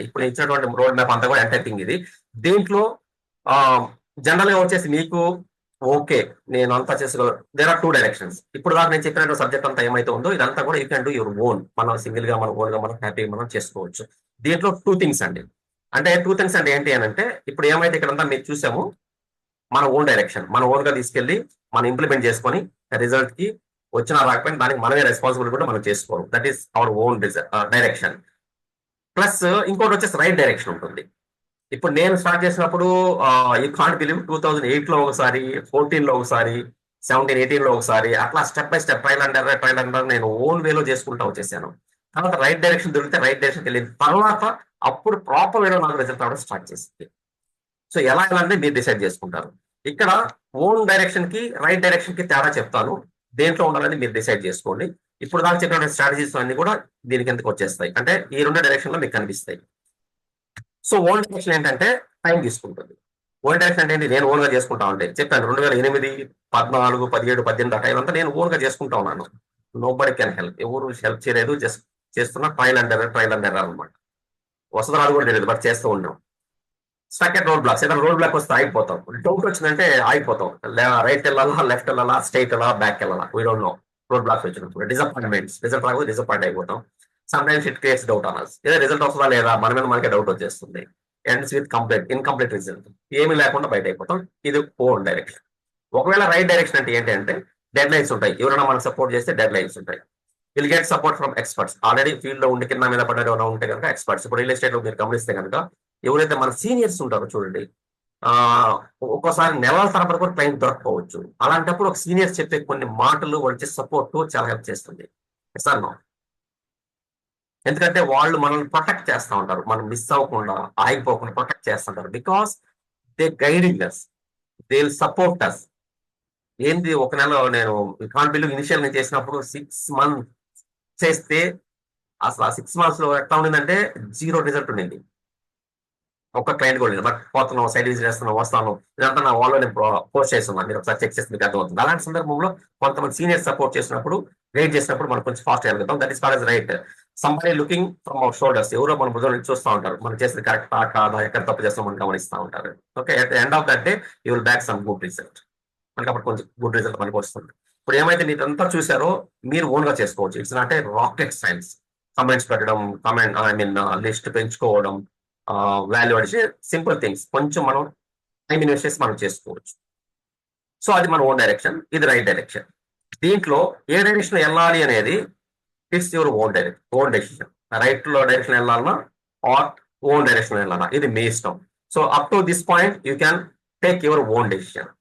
ఇప్పుడు ఇచ్చినటువంటి road map అంతా కూడా ఎంటైర్ థింగ్ ఇది. దీంట్లో జనరల్ గా వచ్చేసి మీకు ఓకే నేను అంతా చేసుకోగలను. There are 2 directions. ఇప్పుడు దాకా నేను చెప్పిన సబ్జెక్ట్ అంతా ఏమైతే ఉందో ఇదంతా కూడా you can do your own. మనం సింగిల్ గా మన ఓన్ గా మనం హ్యాపీగా మనం చేసుకోవచ్చు. దీంట్లో 2 థింగ్స్ అండి. అంటే 2 థింగ్స్ అంటే ఏంటి అని అంటే ఇప్పుడు ఏమైతే ఇక్కడంతా మీరు చూసాము మన ఓన్ డైరెక్షన్, మన ఓన్ గా తీసుకెళ్లి మనం ఇంప్లిమెంట్ చేసుకొని రిజల్ట్ కి వచ్చినా రాకపోయినా దానికి మనమే రెస్పాన్సిబుల్ కూడా మనం చేసుకోవాలి. That is our own direction. Plus ఇంకోటి వచ్చేసి రైట్ డైరెక్షన్ ఉంటుంది. ఇప్పుడు నేను స్టార్ట్ చేసినప్పుడు యూ కాంట్ బిలీవ్ 2008 లో ఒకసారి, 14 లో ఒకసారి, 17, 18 లో ఒకసారి అట్లా step by step trial and నేను ఓన్ వేలో చేసుకుంటా వచ్చేసాను. తర్వాత రైట్ డైరెక్షన్ దొరికితే రైట్ డైరెక్షన్ వెళ్ళిన తర్వాత అప్పుడు ప్రాపర్ వేలో నాకు రిజల్ట్ అవ్వడం స్టార్ట్ చేసింది. సో ఎలా అంటే మీరు డిసైడ్ చేసుకుంటారు. ఇక్కడ ఓన్ డైరెక్షన్ కి రైట్ డైరెక్షన్ కి తేడా చెప్తాను. దేంట్లో ఉండాలని మీరు డిసైడ్ చేసుకోండి. ఇప్పుడు దాకా చెప్పిన స్ట్రాటజీస్ అన్ని కూడా దీనికి ఎందుకు వచ్చేస్తాయి అంటే ఈ 2 డైరెక్షన్ లో మీకు కనిపిస్తాయి. సో ఓన్ డైరెక్షన్ ఏంటంటే టైం తీసుకుంటుంది. ఓన్ డైరెక్షన్ అంటే ఏంటి? నేను ఓన్ గా చేసుకుంటా ఉంటే చెప్పాను 2008, 14, 17, 18 ఆ టైం అంతా నేను ఓన్ గా చేసుకుంటా ఉన్నాను. Nobody can help. ఎవరు హెల్ప్ చేయలేదు. జస్ట్ చేస్తున్న ట్రైల్ అండ్ ఎర్రర్ అనమాట. వస్తుందో అది కూడా తెలియదు బట్ చేస్తూ ఉన్నాం. Stuck at road blocks. ఏదైనా రోడ్ బ్లాక్ వస్తే ఆగిపోతాం. డౌట్ వచ్చిందంటే ఆగిపోతాం. రైట్ వెళ్ళాలా, లెఫ్ట్ వెళ్ళాలా, స్ట్రైట్ వెళ్ళాలా, బ్యాక్ వెళ్ళాలా, we don't know. Road blocks వచ్చినప్పుడు డిసప్పాయింట్మెంట్స్, రిజల్ట్ రాకపోతే డిసప్పాయింట్ అయిపోతాం. Sometimes it creates doubt on us. ఏదో రిజల్ట్ వస్తుందా లేదా మన మీద మనకే డౌట్ వచ్చేస్తుంది. Ends with incomplete result. ఏమీ లేకుండా బయట అయిపోతాం. ఇది ఓన్ డైరెక్షన్. ఒకవేళ రైట్ డైరెక్షన్ అంటే ఏంటి అంటే డెడ్ లైన్స్ ఉంటాయి. ఎవరైనా మనకు సపోర్ట్ చేస్తే డెడ్ లైన్స్ ఉంటాయి. Will get support from experts. Already field లో ఉండి కింద మీద పడ్డారు ఏమైనా ఉంటే కనుక ఎక్స్పర్ట్స్. ఇప్పుడు రియల్ ఎస్టేట్ లో మీరు గమనిస్తే కనుక ఎవరైతే మన సీనియర్స్ ఉంటారో చూడండి, ఆ ఒక్కోసారి నెలల తరబడి కూడా క్లయింట్ దొరకపోవచ్చు. అలాంటప్పుడు ఒక సీనియర్స్ చెప్పే కొన్ని మాటలు వచ్చే సపోర్ట్ చాలా హెల్ప్ చేస్తుంది. Sir no. ఎందుకంటే వాళ్ళు మనల్ని ప్రొటెక్ట్ చేస్తూ ఉంటారు. మనం మిస్ అవ్వకుండా ఆగిపోకుండా ప్రొటెక్ట్ చేస్తుంటారు. Because they guiding us, they will support us. ఏంది ఒక నెల నేను కాంట్ బిల్లు ఇనిషియల్ నేను చేసినప్పుడు 6 మంత్ చేస్తే అసలు ఆ 6 మంత్స్ లో ఎట్లా ఉండిందంటే 0 రిజల్ట్ ఉండింది. ఒక్క క్లయింట్ కూడా లేదు. బట్ పోతున్నాం, సైడ్ విజిట్ చేస్తున్నాం, వస్తాను. ఇదంతా నా వాళ్ళు నేను పోస్ట్ చేస్తున్నాను. మీరు ఒకసారి చెక్ చేసి మీకు అర్థమవుతుంది. అలాంటి సందర్భంలో కొంతమంది సీనియర్ సపోర్ట్ చేసినప్పుడు, గైడ్ చేసినప్పుడు మనం కొంచెం ఫాస్ట్ వెళ్ళగలుగుతాం. That is call as right. Somebody looking from our shoulders. ఎవరో మన భుజం నుంచి చూస్తూ ఉంటారు. మనం చేసేది కరెక్ట్ కాదా, ఎక్కడ తప్పు చేస్తాం మనం గమనిస్తూ ఉంటారు. Okay, at the end of that day you will back some good result. మనకి అప్పుడు కొంచెం గుడ్ రిజల్ట్ మనకి వస్తుంది. ఇప్పుడు ఏమైతే మీరు అంతా చూసారో మీరు ఓన్ గా చేసుకోవచ్చు. It's not a rocket science. Comments పెట్టడం, లిస్ట్ పెంచుకోవడం, వాల్యూ అడిషన్, సింపుల్ థింగ్స్. కొంచెం మనం టైం ఇన్వెస్ట్ చేసి మనం చేసుకోవచ్చు. సో అది మన ఓన్ డైరెక్షన్, ఇది రైట్ డైరెక్షన్. దీంట్లో ఏ డైరెక్షన్ వెళ్ళాలి అనేది it's your own decision. Right లో డైరెక్షన్ వెళ్ళాలన్నా ఆర్ ఓన్ డైరెక్షన్ వెళ్ళాలన్నా ఇది మీ ఇష్టం. So up to this point you can take your own decision.